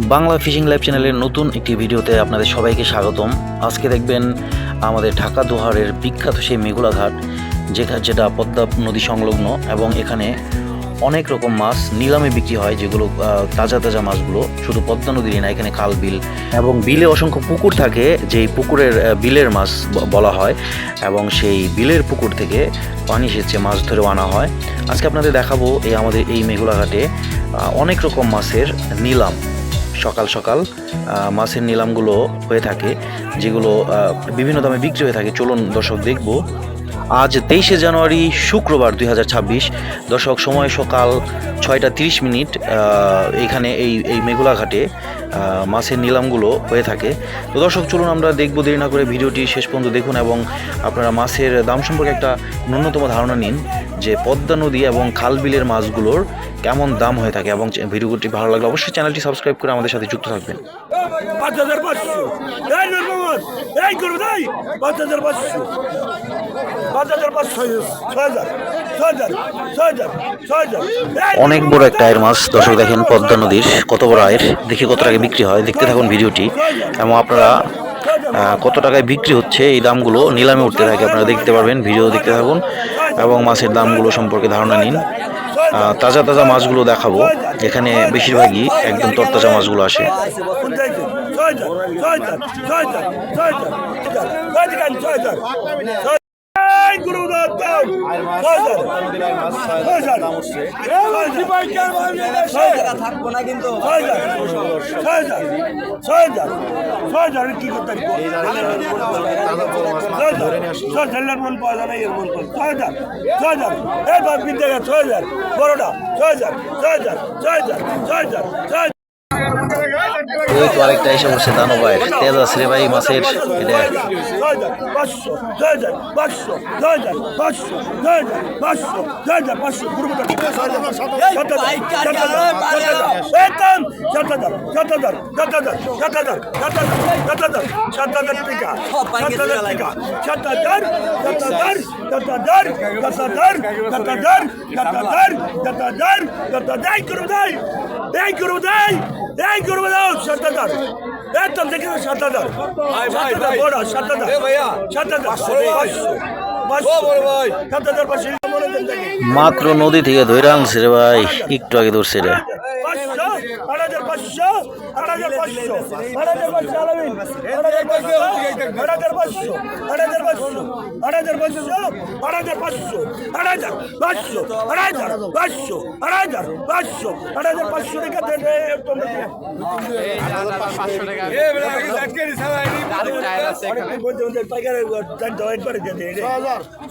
Bangla fishing live চ্যানেলের নতুন একটি ভিডিওতে আপনাদের সবাইকে স্বাগতম। আজকে দেখবেন আমাদের ঢাকা দোহারের বিখ্যাত সেই মেঘুলা ঘাট, যেটা পদ্মা নদী সংলগ্ন, এবং এখানে অনেক রকম মাছ নিলামে বিক্রি হয়, যেগুলো তাজা তাজা মাছগুলো। শুধু পদ্মা নদীরই না, এখানে খাল বিল এবং বিলে অসংখ্য পুকুর থাকে, যেই পুকুরের বিলের মাছ বলা হয়, এবং সেই বিলের পুকুর থেকে পানি সেচে মাছ ধরেও আনা হয়। আজকে আপনাদের দেখাবো আমাদের এই মেঘুলা ঘাটে অনেক রকম মাছের নিলাম। সকাল সকাল মাছের নিলামগুলো হয়ে থাকে, যেগুলো বিভিন্ন দামে বিক্রি হয়ে থাকে। চলুন দর্শক দেখব। আজ 23শে জানুয়ারি শুক্রবার 2026। দর্শক, সময় সকাল 6টা 30 এখানে এই মেঘুলা ঘাটে মাছের নিলামগুলো হয়ে থাকে। তো দর্শক, চলুন আমরা দেখব, দেরি না করে ভিডিওটি শেষ পর্যন্ত দেখুন এবং আপনারা মাছের দাম সম্পর্কে একটা ন্যূনতম ধারণা নিন, যে পদ্মা নদী এবং খাল বিলের মাছগুলোর কেমন দাম হয়ে থাকে। এবং ভিডিওটি ভালো লাগলে অবশ্যই চ্যানেলটি সাবস্ক্রাইব করে আমাদের সাথে যুক্ত থাকবেন। 5500 এই করবে তাই 5500 অনেক বড় একটা আয়ের মাছ। দর্শক দেখেন পদ্মা নদীর কত বড় আয়ের, দেখি কত টাকায় বিক্রি হয়। দেখতে থাকুন ভিডিওটি, এবং আপনারা কত টাকায় বিক্রি হচ্ছে এই দামগুলো নিলামে উঠতে থাকে, আপনারা দেখতে পারবেন। ভিডিও দেখতে থাকুন এবং মাছের দামগুলো সম্পর্কে ধারণা নিন। তাজা তাজা মাছগুলো দেখাবো। এখানে বেশিরভাগই একদম তরতাজা মাছগুলো আসে। ওই তো আরেকটা এসে বসছে দানবায় তেজ আছে রে ভাই মাছের। এটা এই করবো দাও 7000 একদম দেখে 7000 বড় 7000 মাত্র নদী থেকে ধরে আনছে রে ভাই, একটু আগে ধরছে রে।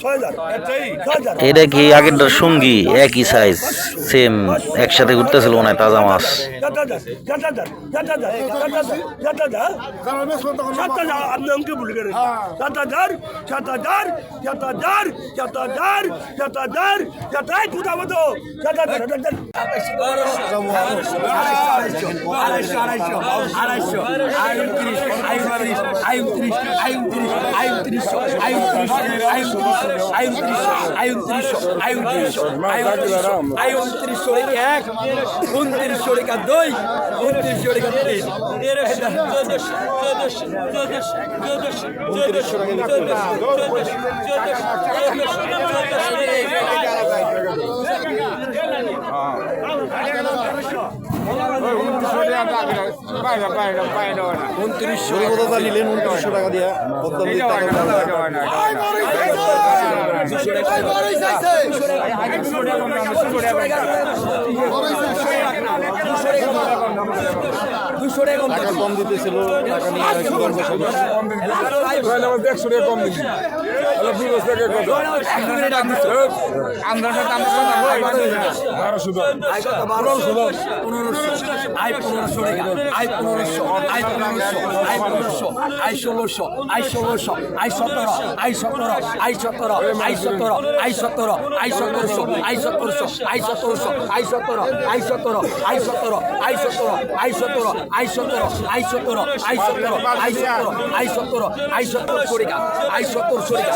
6000 এটা কি আগেরটার সঙ্গী? একই সাইজ, সেম, একসাথে ঘুরতেছিল মনে হয় তাজা মাছ। নিলেন 2900 টাকা দিয়ে টাকা কম দিতেছিল, টাকা নিয়ে 100 টাকা কম দিচ্ছি। I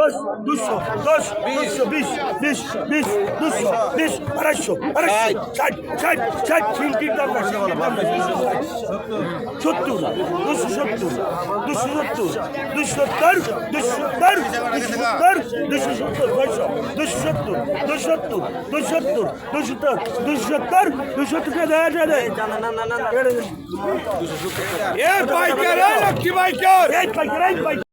দশ, 200, 10, 220, 20, 20, 200, 20, 250, 60, 60, 60, দাম না, 70, 270, 270, 270, 270, 270, 270, 270, 270, 270, 270 কে দেয়, এ বাইকার, লক্ষ্মী বাইকার। এই পাইকার